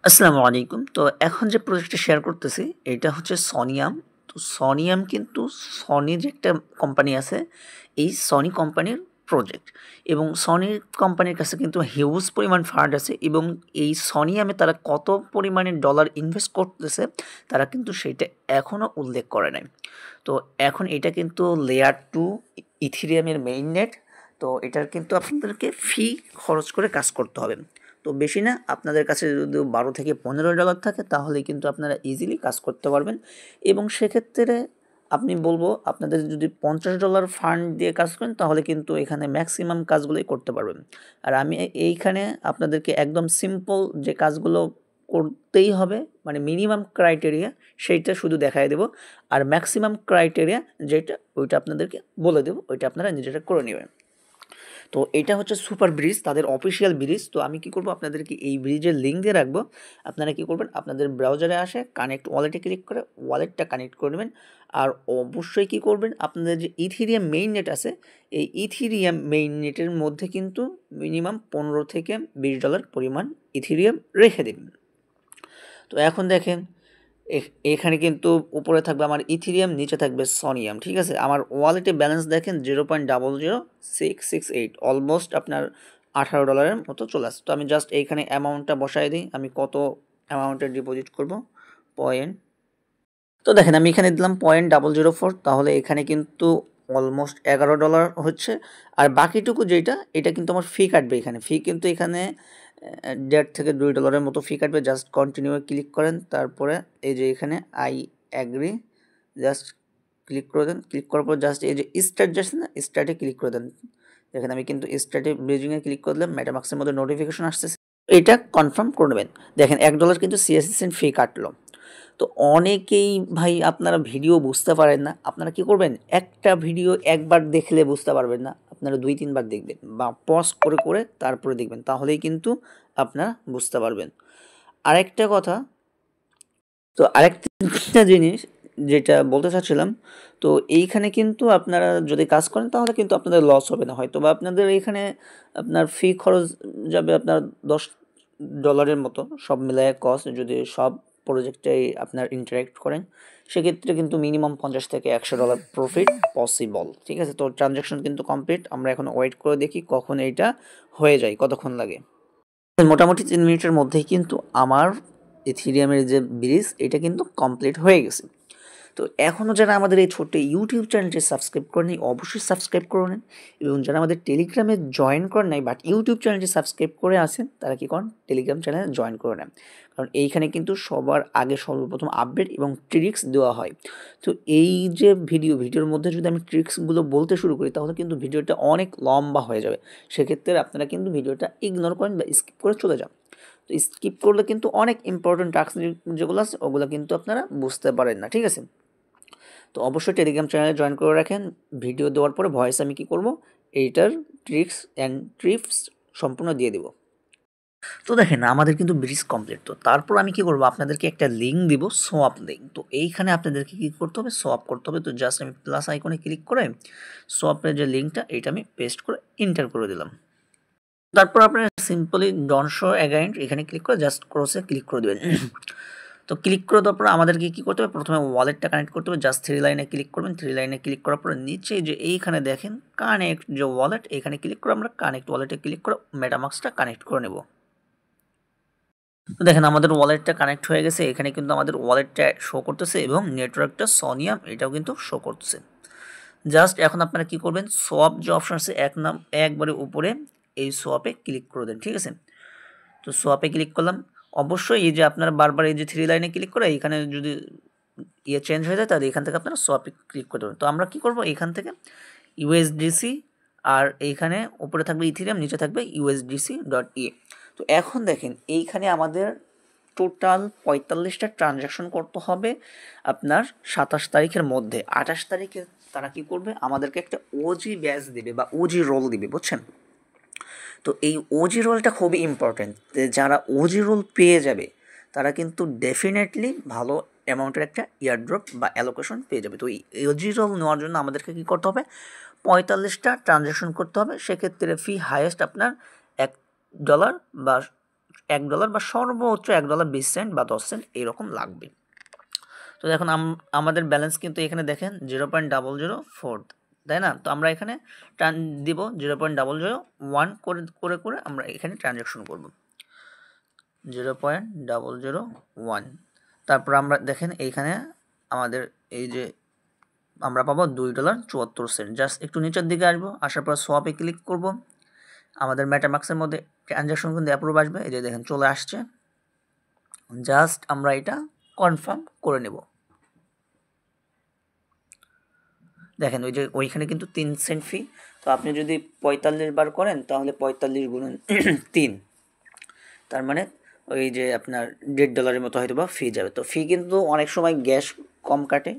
আসসালামু আলাইকুম। তো এখন যে প্রজেক্টটা শেয়ার করতেছি এটা হচ্ছে সনিয়াম। তো সনিয়াম কিন্তু সনি যে একটা কোম্পানি আছে, এই সনি কোম্পানির প্রজেক্ট এবং সনি কোম্পানির কাছে কিন্তু হিউজ পরিমাণ ফান্ড আছে এবং এই সনিয়ামে তারা কত পরিমাণে ডলার ইনভেস্ট করতেছে তারা কিন্তু সেটা এখনও উল্লেখ করে নাই। তো এখন এটা কিন্তু লেয়ার 2 ইথেরিয়ামের মেইননেট। তো এটার কিন্তু আপনাদেরকে ফি খরচ করে কাজ করতে হবে। তো বেশি না, আপনাদের কাছে যদি 12 থেকে $15 থাকে তাহলেই কিন্তু আপনারা ইজিলি কাজ করতে পারবেন এবং সেক্ষেত্রে আমি বলবো আপনাদের যদি $50 ফান্ড দিয়ে কাজ করেন তাহলে কিন্তু এখানে ম্যাক্সিমাম কাজগুলোই করতে পারবেন। আর আমি এইখানে আপনাদেরকে একদম সিম্পল যে কাজগুলো করতেই হবে মানে মিনিমাম ক্রাইটেরিয়া সেইটা শুধু দেখায় দেব, আর ম্যাক্সিমাম ক্রাইটেরিয়া যেটা ওইটা আপনাদেরকে বলে দেবো, ওইটা আপনারা নিজেরা করে নেবেন। তো এটা হচ্ছে সুপার ব্রিজ, তাদের অফিসিয়াল ব্রিজ। তো আমি কি করব, আপনাদেরকে এই ব্রিজের লিঙ্ক দিয়ে রাখবো। আপনারা কি করবেন, আপনাদের ব্রাউজারে আসে কানেক্ট ওয়ালেটে ক্লিক করে ওয়ালেটটা কানেক্ট করে নেবেন। আর অবশ্যই কি করবেন, আপনাদের যে ইথিরিয়াম মেইন নেট আছে এই ইথিরিয়াম মেইন নেটের মধ্যে কিন্তু মিনিমাম $15 থেকে $20 পরিমাণ ইথিরিয়াম রেখে দেবেন। তো এখন দেখেন এখানে কিন্তু উপরে থাকবে আমার ইথিরিয়াম, নিচে থাকবে সনিয়াম, ঠিক আছে। আমার ওয়ালেটে ব্যালেন্স দেখেন 0.00668, অলমোস্ট আপনার $18 মতো চলে আসছে। তো আমি জাস্ট এইখানে অ্যামাউন্টটা বসাই দিই, আমি কত অ্যামাউন্টের ডিপোজিট করব পয়েন্ট। তো দেখেন আমি এখানে দিলাম 0.004, তাহলে এখানে কিন্তু অলমোস্ট $11 হচ্ছে। আর বাকিটুকু যেটা এটা কিন্তু আমার ফি কাটবে, এখানে ফি কিন্তু এখানে 1.5 থেকে $2 মতো ফি কাটবে। জাস্ট কন্টিনিউ ক্লিক করেন, তারপরে এই যে এখানে আই অ্যাগ্রি জাস্ট ক্লিক করে দেন। ক্লিক করার পর জাস্ট এই যে স্টার্ট যাচ্ছে না, স্টার্টে ক্লিক করে দেন। দেখেন আমি কিন্তু স্টার্টে ব্রিজিংয়ে ক্লিক করে দিলাম, মেটামাক্সের মধ্যে নোটিফিকেশন আসতেছে, এটা কনফার্ম করে নেবেন। দেখেন $1 কিন্তু সিএসসি সেন্ট ফি কাটলো। তো অনেকেই ভাই আপনারা ভিডিও বুঝতে পারেন না, আপনারা কি করবেন, একটা ভিডিও একবার দেখলে বুঝতে পারবেন না, আপনারা 2-3 বার দেখবেন বা পজ করে করে তারপরে দেখবেন, তাহলেই কিন্তু আপনারা বুঝতে পারবেন। আরেকটা কথা, তো আরেকটা জিনিস যেটা বলতে চাচ্ছিলাম, তো এইখানে কিন্তু আপনারা যদি কাজ করেন তাহলে কিন্তু আপনাদের লস হবে না, হয়তো বা আপনাদের এইখানে আপনার ফি খরচ যাবে আপনার $10 মতো, সব মিলায় কস্ট যদি সব প্রজেক্টটাই আপনার ইন্টারেক্ট করেন সেক্ষেত্রে কিন্তু মিনিমাম $50 থেকে $100 প্রফিট পসিবল, ঠিক আছে। তো ট্রানজ্যাকশন কিন্তু কমপ্লিট, আমরা এখন ওয়েট করে দেখি কখন এইটা হয়ে যায়, কতক্ষণ লাগে। মোটামুটি 3 মিনিটের মধ্যেই কিন্তু আমার ইথিরিয়ামের যে ব্রিজ এটা কিন্তু কমপ্লিট হয়ে গেছে। তো এখনও যারা আমাদের এই ছোট্ট ইউটিউব চ্যানেলটি সাবস্ক্রাইব করেনি অবশ্যই সাবস্ক্রাইব করে নেন, এবং যারা আমাদের টেলিগ্রামে জয়েন করেন নাই বাট ইউটিউব চ্যানেলটি সাবস্ক্রাইব করে আছেন তারা কী করেন, টেলিগ্রাম চ্যানেলে জয়েন করে নেন, কারণ এইখানে কিন্তু সবার আগে সর্বপ্রথম আপডেট এবং ট্রিক্স দেওয়া হয়। তো এই যে ভিডিওর মধ্যে যদি আমি ট্রিক্সগুলো বলতে শুরু করি তাহলে কিন্তু ভিডিওটা অনেক লম্বা হয়ে যাবে, সেক্ষেত্রে আপনারা কিন্তু ভিডিওটা ইগনোর করেন বা স্কিপ করে চলে যান। তো স্কিপ করলে কিন্তু অনেক ইম্পর্টেন্ট টাস্ক যেগুলো আছে ওগুলো কিন্তু আপনারা বুঝতে পারেন না, ঠিক আছে। তো অবশ্যই টেলিগ্রাম চ্যানেলে জয়েন করে রাখেন। ভিডিও দেওয়ার পরে ভয়েস আমি কি করব, এইটার ট্রিক্স অ্যান্ড ট্রিপস সম্পূর্ণ দিয়ে দেব। তো দেখেন আমাদের কিন্তু ব্রিজ কমপ্লিট। তো তারপর আমি কি করব, আপনাদেরকে একটা লিঙ্ক দিব, সোয়াপ লিঙ্ক। তো এইখানে আপনাদেরকে কি করতে হবে, সোয়াপ করতে হবে। তো জাস্ট আমি প্লাস আইকনে ক্লিক করে সোয়াপের যে লিঙ্কটা এটা আমি পেস্ট করে এন্টার করে দিলাম। তারপর আপনারা সিম্পলি ডন্ট শো অ্যাগাইন এখানে ক্লিক করে জাস্ট ক্রসে ক্লিক করে দেবেন। তো ক্লিক করে দেওয়ার পর আমাদেরকে কী করতে হবে, প্রথমে ওয়ালেটটা কানেক্ট করতে হবে। জাস্ট 3 লাইনে ক্লিক করবেন, 3 লাইনে ক্লিক করার পরে নিচে যে এইখানে দেখেন কানেক্ট যে ওয়ালেট, এখানে ক্লিক করে আমরা কানেক্ট ওয়ালেটে ক্লিক করে মেটামাক্সটা কানেক্ট করে নেব। তো দেখেন আমাদের ওয়ালেটটা কানেক্ট হয়ে গেছে, এখানে কিন্তু আমাদের ওয়ালেটটা শো করতেছে এবং নেটওয়ার্কটা সনিয়াম এটাও কিন্তু শো করতেছে। জাস্ট এখন আপনারা কি করবেন, সোয়াপ যে অপশন আছে একবারে উপরে এই সোয়াপে ক্লিক করে দেন, ঠিক আছে। তো সোয়াপে ক্লিক করলাম, অবশ্যই এই যে আপনারা বারবার এই যে 3 লাইনে ক্লিক করে এখানে যদি চেঞ্জ হয়ে যায় তাহলে এখান থেকে আপনারা সোয়াপে ক্লিক করতে পারেন। তো আমরা কি করব, এখান থেকে ইউএসডিসি, আর এইখানে উপরে থাকবে ইথিরিয়াম, নিচে থাকবে USDC.E। তো এখন দেখেন এইখানে আমাদের টোটাল 45টা ট্রানজ্যাকশন করতে হবে আপনার 27 তারিখের মধ্যে। 28 তারিখে তারা কি করবে, আমাদেরকে একটা ওজি ব্যাচ দিবে বা ওজি রোল দিবে, বুঝছেন। তো এই ওজি রোলটা খুবই ইম্পর্ট্যান্ট, যারা ওজি রোল পেয়ে যাবে তারা কিন্তু ডেফিনেটলি ভালো অ্যামাউন্টের একটা ইয়ারড্রপ বা অ্যালোকেশন পেয়ে যাবে। তো এই ওজি রোল নেওয়ার জন্য আমাদেরকে কী করতে হবে, 45টা ট্রানজ্যাকশন করতে হবে। সেক্ষেত্রে ফি হাইয়েস্ট আপনার $1 বা $1 বা সর্বোচ্চ $1.20 বা 10 সেন্ট এইরকম লাগবে। তো দেখুন আমাদের ব্যালেন্স কিন্তু এখানে দেখেন 0.004, তাই না? তো আমরা এখানে দিব 0.001 করে আমরা এখানে ট্রানজ্যাকশন করব 0.001। তারপর আমরা দেখেন এইখানে আমাদের এই যে আমরা পাবো $2.74। জাস্ট একটু নিচের দিকে আসবো, আসার পর সোয়াপে ক্লিক করব। আমাদের মেটামাক্সের মধ্যে ট্রানজ্যাকশন কিন্তু অ্যাপ্রুভ আসবে, এই যে দেখেন চলে আসছে। জাস্ট আমরা এটা কনফার্ম করে নেব। দেখেন ওই যে ওইখানে কিন্তু 3 সেন্ট ফি। তো আপনি যদি 45 বার করেন তাহলে 45 গুণন 3, তার মানে ওই যে আপনার $1.5 মতো হয়তো বা ফি যাবে। তো ফি কিন্তু অনেক সময় গ্যাস কম কাটে,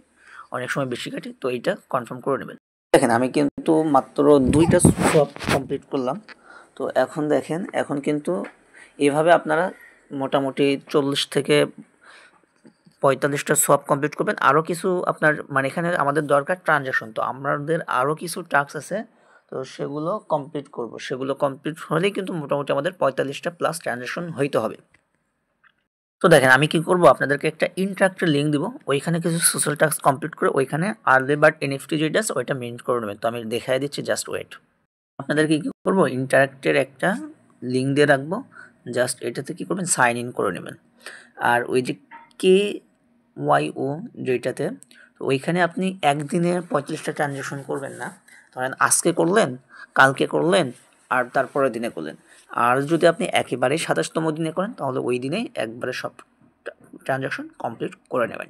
অনেক সময় বেশি কাটে, তো এইটা কনফার্ম করে নেবেন। দেখেন আমি কিন্তু মাত্র 2টা সোয়াপ কমপ্লিট করলাম। তো এখন দেখেন এখন কিন্তু এভাবে আপনারা মোটামুটি 40 থেকে 45টা সোয়াপ কমপ্লিট করবেন। আরও কিছু আপনার মানে এখানে আমাদের দরকার ট্রানজ্যাকশন, তো আমাদের আরও কিছু টাস্ক আছে, তো সেগুলো কমপ্লিট করব। সেগুলো কমপ্লিট হলেই কিন্তু মোটামুটি আমাদের 45টা প্লাস ট্রানজ্যাকশন হইতে হবে। তো দেখেন আমি কি করব, আপনাদেরকে একটা ইন্টারাক্টের লিঙ্ক দিব, ওইখানে কিছু সোশ্যাল টাস্ক কমপ্লিট করে ওইখানে আর্লি বার্ড এনএফটি যেটা আছে ওইটা মিন্ট করে নেবেন। তো আমি দেখাই দিচ্ছি, জাস্ট ওয়েট। আপনাদেরকে কী করবো, ইন্টারাক্টের একটা লিঙ্ক দিয়ে রাখবো, জাস্ট এটাতে কী করবেন, সাইন ইন করে নেবেন। আর ওই যে KYO যেটাতে, তো ওইখানে আপনি একদিনে 45টা ট্রানজ্যাকশন করবেন না, ধরেন আজকে করলেন, কালকে করলেন, আর তারপরের দিনে করলেন। আর যদি আপনি একেবারে 27তম দিনে করেন তাহলে ওই দিনেই একবারে সব ট্রানজ্যাকশন কমপ্লিট করে নেবেন।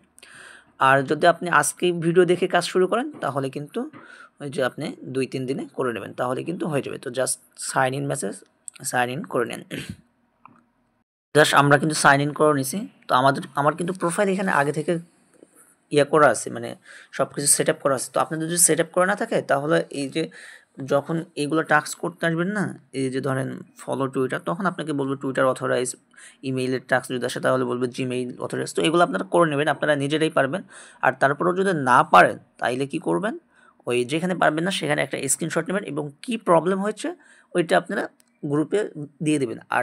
আর যদি আপনি আজকেই ভিডিও দেখে কাজ শুরু করেন তাহলে কিন্তু ওই যে আপনি 2-3 দিনে করে নেবেন, তাহলে কিন্তু হয়ে যাবে। তো just sign in message sign in করে নেন। জাস্ট আমরা কিন্তু সাইন ইন করে নিছি। তো আমার কিন্তু প্রোফাইল এখানে আগে থেকে করা আছে, মানে সব কিছু সেট আপ করা আছে। তো আপনাদের যদি সেট আপ করা না থাকে তাহলে এই যে যখন এইগুলো টাস্ক করতে আসবেন না, এই যে ধরেন ফলো টুইটার, তখন আপনাকে বলবে টুইটার অথরাইজ, ইমেইলের টাস্ক যদি আসে তাহলে বলবে জিমেইল অথরাইজ। তো এগুলো আপনারা করে নেবেন, আপনারা নিজেরাই পারবেন। আর তারপরেও যদি না পারেন তাইলে কি করবেন, ওই যেখানে পারবেন না সেখানে একটা স্ক্রিনশট নেবেন এবং কি প্রবলেম হয়েছে ওইটা আপনারা গ্রুপে দিয়ে দেবেন। আর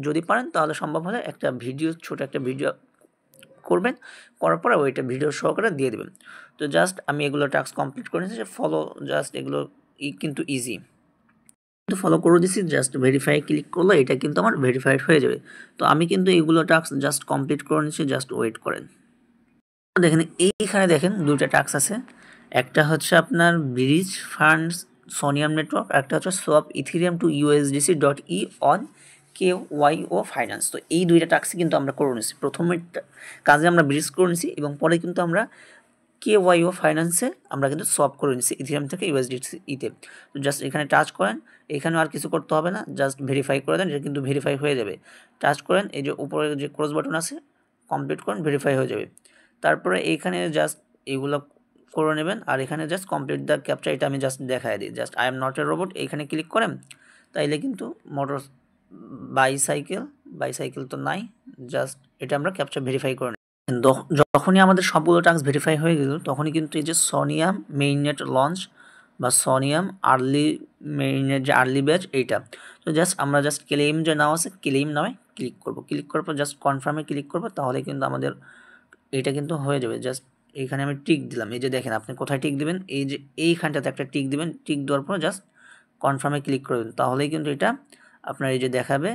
যদি পারেন তাহলে সম্ভব হলে একটা ভিডিও, ছোটো একটা ভিডিও করবেন, করার পরে ওইটা ভিডিও সহকারে দিয়ে দেবেন। তো জাস্ট আমি এগুলো টাস্ক কমপ্লিট করে নিয়েছি, ফলো জাস্ট এগুলো কিন্তু ইজি, কিন্তু ফলো করে দিচ্ছি। জাস্ট ভেরিফাই ক্লিক করলে এটা কিন্তু আমার ভেরিফাইড হয়ে যাবে। তো আমি কিন্তু এইগুলো টাস্ক জাস্ট কমপ্লিট করে নিচ্ছি, জাস্ট ওয়েট করেন। দেখেন এইখানে দেখেন 2টা টাস্ক আছে, একটা হচ্ছে আপনার ব্রিজ ফান্ডস সোনিয়াম নেটওয়ার্ক, একটা হচ্ছে swap Ethereum to USDC.E on KYO finance. তো এই 2টা টাস্কই কিন্তু আমরা করে নিচ্ছি। প্রথমের কাজে আমরা ব্রিজ করে নিচ্ছি এবং পরে কিন্তু আমরা KYO ফাইন্যান্সে আমরা কিন্তু সোয়াপ করে নিচ্ছি ইথেরিয়াম থেকে USDC-তে। তো জাস্ট এখানে টাচ করেন, এখানে আর কিছু করতে হবে না, জাস্ট ভেরিফাই করে দেন, এটা কিন্তু ভেরিফাই হয়ে যাবে। টাচ করেন, এই যে উপরে যে ক্রস বাটন আছে কমপ্লিট করেন, ভেরিফাই হয়ে যাবে। তারপরে এইখানে জাস্ট এগুলো করে নেবেন, আর এখানে জাস্ট কমপ্লিট দ্য ক্যাপচা, এটা আমি জাস্ট দেখাই দিই। Just I am not a robot এইখানে ক্লিক করেন, তাইলে কিন্তু মোটর বাইসাইকেল তো নাই, জাস্ট এটা আমরা ক্যাপচা ভেরিফাই করে নিই। যখনই আমাদের সবগুলো টাস্ক ভেরিফাই হয়ে গেল তখনই কিন্তু এই যে সোনিয়াম মেইননেট লঞ্চ বা সোনিয়াম আর্লি মেইননেট যে আর্লি ব্যাচ এইটা, তো জাস্ট আমরা জাস্ট ক্লেম যে নাও আছে ক্লেম নামে ক্লিক করব। ক্লিক করার পর জাস্ট কনফার্মে ক্লিক করব, তাহলে কিন্তু আমাদের এইটা কিন্তু হয়ে যাবে। জাস্ট এইখানে আমি টিক দিলাম, এই যে দেখেন আপনি কোথায় টিক দিবেন, এই যে এইখানটাতে একটা টিক দিবেন, টিক দেওয়ার পর জাস্ট কনফার্মে ক্লিক করবেন, তাহলেই কিন্তু এটা আপনার এই যে দেখাবে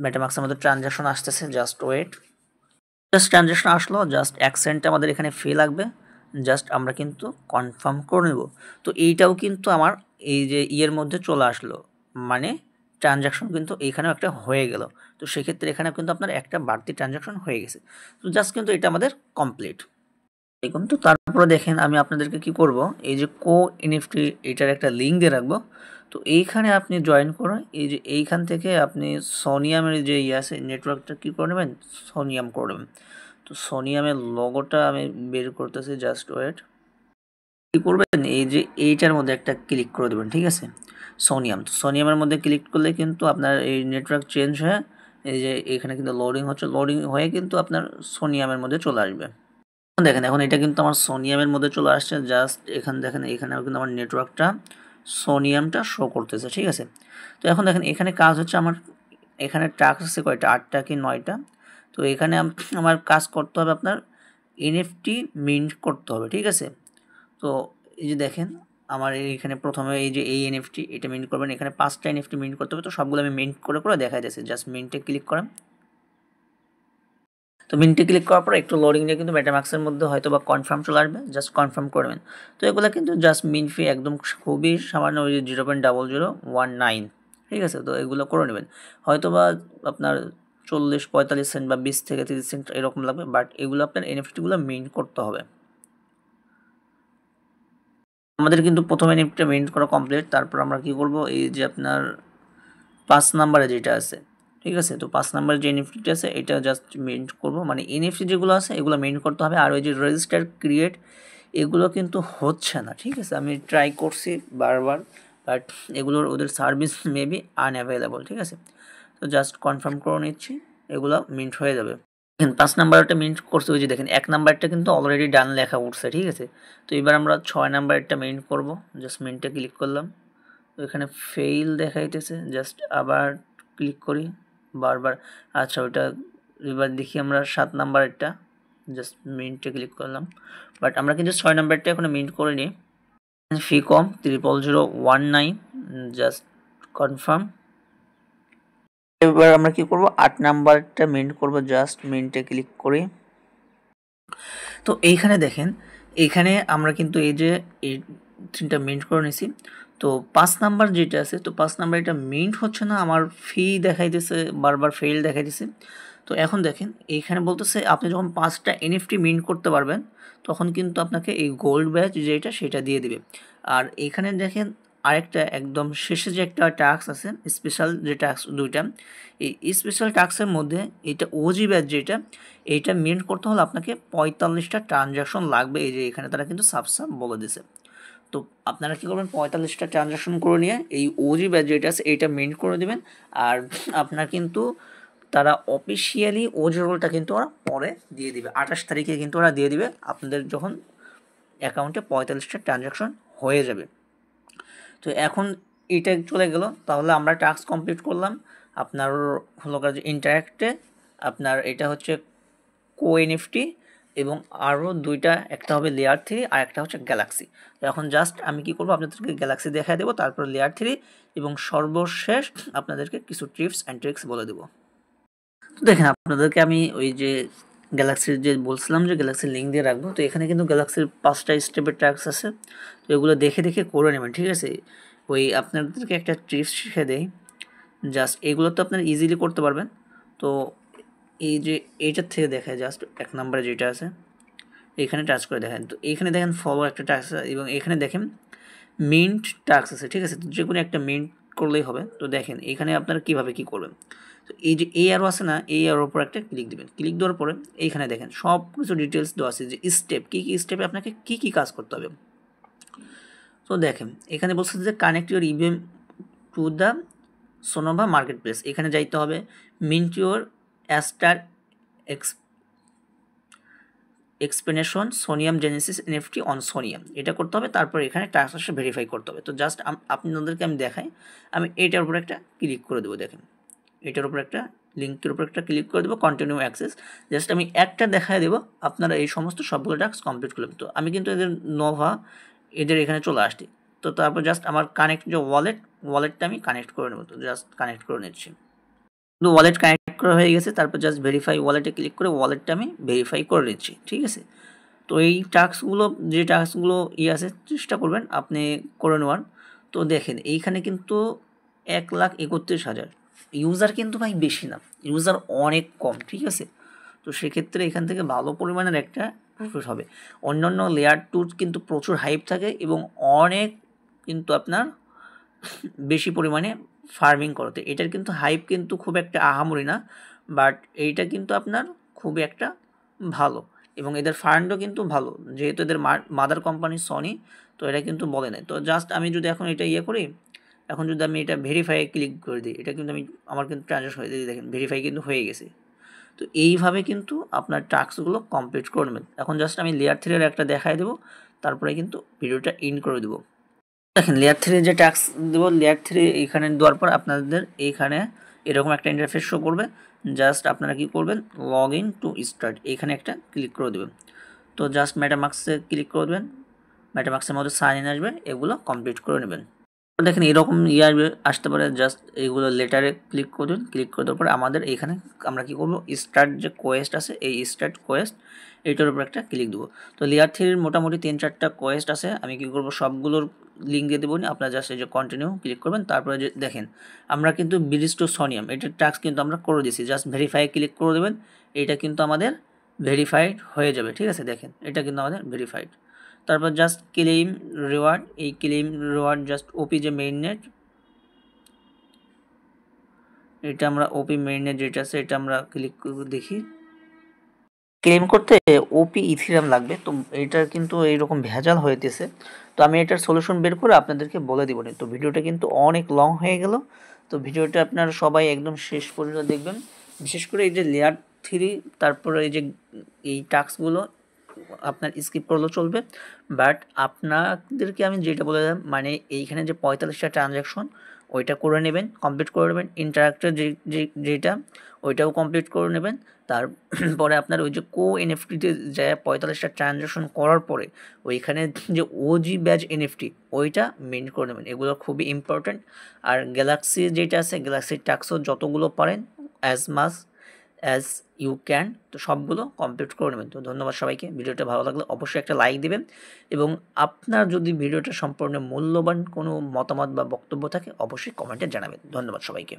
মেটামাক্সের মধ্যে ট্রানজ্যাকশন আসতেছে। জাস্ট ওয়েট, জাস্ট ট্রানজ্যাকশন আসলো, জাস্ট 1 সেন্ট আমাদের এখানে ফি লাগবে, জাস্ট আমরা কিন্তু কনফার্ম করে নেব। তো এইটাও কিন্তু আমার এই যে ইয়ের মধ্যে চলে আসলো, মানে ট্রানজ্যাকশন কিন্তু এইখানেও একটা হয়ে গেল। তো সেক্ষেত্রে এখানে কিন্তু আপনার একটা বাড়তি ট্রানজ্যাকশন হয়ে গেছে। তো জাস্ট কিন্তু এটা আমাদের কমপ্লিট। দেখুন, তো তারপরে দেখেন আমি আপনাদেরকে কি করব, এই যে NFT এটার একটা লিঙ্ক দিয়ে রাখবো। তো এইখানে আপনি জয়েন করুন, এই যে এইখান থেকে আপনি সোনিয়ামের যে আছে নেটওয়ার্কটা কী করে নেবেন, সোনিয়াম করে নেবেন। তো সোনিয়ামের লোগোটা আমি বের করতেছি, জাস্ট ওয়েট। কী করবেন, এই যে এইটার মধ্যে একটা ক্লিক করে দেবেন, ঠিক আছে, সোনিয়াম। তো সোনিয়ামের মধ্যে ক্লিক করলে কিন্তু আপনার এই নেটওয়ার্ক চেঞ্জ হয়ে এই যে এখানে কিন্তু লোডিং হচ্ছে, লোডিং হয়ে কিন্তু আপনার সোনিয়ামের মধ্যে চলে আসবে। দেখেন এখন এটা কিন্তু আমার সোনিয়ামের মধ্যে চলে আসছে, জাস্ট এখানে দেখেন এখানেও কিন্তু আমার নেটওয়ার্কটা সোনিয়ামটা শো করতেছে, ঠিক আছে। তো এখন দেখেন এখানে কাজ হচ্ছে আমার এখানে টাস্ক আছে কয়টা, 8টা কি 9টা। তো এখানে আমার কাজ করতে হবে, আপনার এনএফটি মিন্ট করতে হবে, ঠিক আছে। তো এই যে দেখেন আমার এইখানে প্রথমে এই যে এই এনএফটি এটা মিন্ট করবেন, এখানে 5টা এনএফটি মিন্ট করতে হবে। তো সবগুলো আমি মিন্ট করে করে দেখা যাচ্ছে, জাস্ট মিন্টে ক্লিক করেন। তো মিন্টে ক্লিক করার পর একটু লোডিং নিয়ে কিন্তু মেটামাক্সের মধ্যে হয়তো বা কনফার্ম চলে আসবে, জাস্ট কনফার্ম করবেন। তো এগুলো কিন্তু জাস্ট মিন্ট ফি একদম খুবই সামান্য, ওই যে 0.0019, ঠিক আছে। তো এগুলো করে নেবেন, হয়তো বা আপনার 40-45 সেন্ট বা 20 থেকে 30 সেন্ট এরকম লাগবে, বাট এগুলো আপনার এনএফটিগুলো মিন্ট করতে হবে। আমাদের কিন্তু প্রথমে এনএফটিটা মিন্ট করা কমপ্লিট। তারপর আমরা কি করব, এই যে আপনার 5 নাম্বারে যেটা আছে, ঠিক আছে। তো 5 নাম্বারে যে এনএফটিটা আছে এটা জাস্ট মিন্ট করব, মানে এনএফটি যেগুলো আছে এগুলো মিন্ট করতে হবে। আর ওই যে রেজিস্টার ক্রিয়েট এগুলো কিন্তু হচ্ছে না, ঠিক আছে। আমি ট্রাই করছি বারবার, বাট এগুলোর ওদের সার্ভিস মেবি আনঅ্যাভেলেবল, ঠিক আছে। তো জাস্ট কনফার্ম করে নিচ্ছি, এগুলো মিন্ট হয়ে যাবে। 5 নাম্বারটা মিন্ট করছে, ওই যে দেখেন 1 নাম্বারটা কিন্তু অলরেডি ডান লেখা উঠছে, ঠিক আছে। তো এবার আমরা 6 নাম্বারটা মিন্ট করব, জাস্ট মিন্টে ক্লিক করলাম। তো এখানে ফেইল দেখাইতেছে, জাস্ট আবার ক্লিক করি বারবার। আচ্ছা ওইটা এবার দেখি আমরা 7 নাম্বারটা, জাস্ট মিন্টে ক্লিক করলাম, বাট আমরা কিন্তু 6 নাম্বারটা এখন মিন্ট করে নিই। ফি কম 00019, জাস্ট কনফার্ম। এবার আমরা কি করব, 8 নাম্বারটা মিন্ট করব, জাস্ট মিন্টে ক্লিক করি। তো এইখানে দেখেন, এইখানে আমরা কিন্তু এই যে এই 3টা মিন্ট করে নিছি। তো 5 নাম্বার যেটা আছে, তো 5 নাম্বার এটা মিন্ট হচ্ছে না, আমার ফি দেখাইতেছে বারবার ফেল দেখাইতেছে। তো এখন দেখেন এইখানে বলতেছে আপনি যখন 5টা এনএফটি মিন্ট করতে পারবেন তখন কিন্তু আপনাকে এই গোল্ড ব্যাচ যেটা সেটা দিয়ে দিবে। আর এখানে দেখেন আরেকটা একদম শেষে যে একটা টাস্ক আছে, স্পেশাল যে টাস্ক 2টা, এই স্পেশাল টাস্কের মধ্যে এটা ওজি ব্যাচ যেটা, এইটা মিন্ট করতে হলে আপনাকে 45টা ট্রানজ্যাকশন লাগবে। এই যে এখানে তারা কিন্তু সাব বলে দিছে। তো আপনারা কী করবেন, 45টা ট্রানজ্যাকশন করে নিয়ে এই ওজি ব্যাচ যেটা আছে এইটা মিন্ট করে দেবেন। আর আপনার কিন্তু তারা অফিসিয়ালি ওজি রোলটা কিন্তু ওরা পরে দিয়ে দিবে, 28 তারিখে কিন্তু ওরা দিয়ে দিবে আপনাদের যখন অ্যাকাউন্টে 45টা ট্রানজ্যাকশন হয়ে যাবে। তো এখন এটা চলে গেল, তাহলে আমরা টাস্ক কমপ্লিট করলাম। আপনার হলো কাজ ইন্টারেক্টে আপনার এটা হচ্ছে কোএনএফটি এবং আরও 2টা, একটা হবে লেয়ার 3 আর একটা হচ্ছে গ্যালাক্সি। তো এখন জাস্ট আমি কি করব, আপনাদেরকে গ্যালাক্সি দেখায় দেবো, তারপর লেয়ার 3 এবং সর্বশেষ আপনাদেরকে কিছু টিপস অ্যান্ড ট্রিক্স বলে দেবো। তো দেখেন আপনাদেরকে আমি ওই যে গ্যালাক্সির যে বলছিলাম যে গ্যালাক্সির লিঙ্ক দিয়ে রাখবো, তো এখানে কিন্তু গ্যালাক্সির 5টা স্টেপের ট্যাক্স আছে। তো এগুলো দেখে দেখে করে নেবেন, ঠিক আছে। ওই আপনাদেরকে একটা টিপস শিখে দেই, জাস্ট এগুলো তো আপনারা ইজিলি করতে পারবেন। তো এই যে এইটার থেকে দেখায়, জাস্ট 1 নম্বরে যেটা আছে এখানে টাচ করে দেখেন। তো এইখানে দেখেন ফলো একটা টাস্ক আছে এবং এখানে দেখেন মিন্ট টাস্ক আছে, ঠিক আছে। তো যে কোনো একটা মিন্ট করলেই হবে। তো দেখেন এখানে আপনারা কীভাবে কী করবেন, তো এই যে এই আরও আছে না, এই আরোর উপর একটা ক্লিক দেবেন। ক্লিক দেওয়ার পরে এইখানে দেখেন সব কিছু ডিটেলস দেওয়া আছে, যে স্টেপ কী কী স্টেপে আপনাকে কী কী কাজ করতে হবে। তো দেখেন এখানে বলছে যে connect your EVM to the Sonova market place, এখানে যাইতে হবে। Mint your Astar explanation Soneium Genesis NFT on Soneium, এটা করতে হবে। তারপর এখানে ট্রান্সাকশন ভেরিফাই করতে হবে। তো জাস্ট আপনাদেরকে আমি দেখাই, আমি এইটার উপর একটা ক্লিক করে দেবো। দেখেন এটার উপর একটা লিঙ্কের উপর একটা ক্লিক করে দেবো, কন্টিনিউ অ্যাক্সেস। জাস্ট আমি একটা দেখায় দেবো, আপনারা এই সমস্ত সবগুলো টাস্ক কমপ্লিট করলেন। তো আমি কিন্তু এদের নোভা এদের এখানে চলে আসছি। তো তারপর জাস্ট আমার কানেক্ট যে ওয়ালেটটা আমি কানেক্ট করে নেবো। তো জাস্ট কানেক্ট করে নিচ্ছি, কিন্তু ওয়ালেট কানেক্ট করা হয়ে গেছে। তারপর জাস্ট ভেরিফাই ওয়ালেটে ক্লিক করে ওয়ালেটটা আমি ভেরিফাই করে নিচ্ছি, ঠিক আছে। তো এই টাস্কগুলো যে টাস্কগুলো আছে চেষ্টা করবেন আপনি করে নেওয়ার। তো দেখেন এইখানে কিন্তু 1,31,000 ইউজার, কিন্তু ভাই বেশি না, ইউজার অনেক কম, ঠিক আছে। তো সেক্ষেত্রে এখান থেকে ভালো পরিমাণের একটা প্রফিট হবে। অন্যান্য লেয়ার 2 কিন্তু প্রচুর হাইপ থাকে এবং অনেক কিন্তু আপনার বেশি পরিমাণে ফার্মিং করতে, এটার কিন্তু হাইপ কিন্তু খুব একটা আহামরি না, বাট এইটা কিন্তু আপনার খুবই একটা ভালো এবং এদের ফান্ডও কিন্তু ভালো, যেহেতু এদের মাদার কোম্পানি সনি। তো এটা কিন্তু বলে নেয়। তো জাস্ট আমি যদি এখন এটা করি, এখন যদি আমি এটা ভেরিফাই ক্লিক করে দিই, এটা কিন্তু আমার কিন্তু ট্রানজাকশন হয়ে দেখেন ভেরিফাই কিন্তু হয়ে গেছে। তো এইভাবে কিন্তু আপনার টাস্কগুলো কমপ্লিট করবেন। এখন জাস্ট আমি লেয়ার 3 একটা দেখাই দেবো, তারপরে কিন্তু ভিডিওটা এন্ড করে দেবো। দেখেন লেয়ার 3 যে টাস্ক দেবো, লেয়ার 3 এখানে দেওয়ার পর আপনাদের এইখানে এরকম একটা ইন্টারফেস শো করবে। জাস্ট আপনারা কি করবেন, লগ ইন টু স্টার্ট এখানে একটা ক্লিক করে দেবেন। তো জাস্ট মেটামাস্কে ক্লিক করে দেবেন, মেটামাস্কের মধ্যে সাইন ইন আসবে, এগুলো কমপ্লিট করে নেবেন। দেখেন এরকম আসতে পারে, জাস্ট এইগুলো লেটারে ক্লিক করুন, ক্লিক করে দেওয়ার পরে আমাদের এখানে আমরা কি করব, স্টার্ট যে কোয়েস্ট আছে এই স্টার্ট কোয়েস্ট এইটার উপর একটা ক্লিক দেবো। তো লেয়ার 3 মোটামুটি 3-4টা কোয়েস্ট আছে, আমি কি করব সবগুলোর লিঙ্ক দিয়ে দেবো, আপনার জাস্ট এই যে কন্টিনিউ ক্লিক করবেন। তারপরে যে দেখেন আমরা কিন্তু ব্রিজ টু সোনিয়াম এটার টাস্ক কিন্তু আমরা করে দিয়েছি, জাস্ট ভেরিফাই ক্লিক করে দেবেন, এটা কিন্তু আমাদের ভেরিফাইড হয়ে যাবে। ঠিক আছে, দেখেন এটা কিন্তু আমাদের ভেরিফাইড। তারপর জাস্ট ক্লেম রিওয়ার্ড, এই ক্লেম রিওয়ার্ড জাস্ট ওপি যে মেইননেট, এটা আমরা ওপি মেইননেট যেটা আছে এটা আমরা ক্লিক করে দেখি। ক্লেম করতে ওপি ইথিরাম লাগবে, তো এটার কিন্তু এইরকম ভেজাল হইতেছে। তো আমি এটার সলিউশন বের করে আপনাদেরকে বলে দিব। তো ভিডিওটা কিন্তু অনেক লং হয়ে গেল, তো ভিডিওটা আপনারা সবাই একদম শেষ পর্যন্ত দেখবেন। বিশেষ করে এই যে লেয়ার 3, তারপরে এই যে এই টাস্কগুলো আপনার স্কিপ করলেও চলবে, বাট আপনাদেরকে আমি যেটা বলে দিলাম, মানে এইখানে যে 45টা ট্রানজ্যাকশন ওইটা করে নেবেন, কমপ্লিট করে নেবেন। ইন্টারাক্টের যেটা ওইটাও কমপ্লিট করে নেবেন। তারপরে আপনার ওই যে এনএফটিতে যায় 45টা ট্রানজ্যাকশন করার পরে ওইখানে যে ওজি ব্যাচ এনএফটি ওইটা মেইন করে নেবেন, এগুলো খুবই ইম্পর্ট্যান্ট। আর গ্যালাক্সি যেটা আছে গ্যালাক্সির টাস্কও যতগুলো পারেন as much as you can, তো সবগুলো কমপ্লিট করে নেবেন। তো ধন্যবাদ সবাইকে, ভিডিওটা ভালো লাগলে অবশ্যই একটা লাইক দিবেন, এবং আপনার যদি ভিডিওটা সম্পূর্ণ মূল্যবান কোনো মতামত বা বক্তব্য থাকে অবশ্যই কমেন্টে জানাবেন। ধন্যবাদ সবাইকে।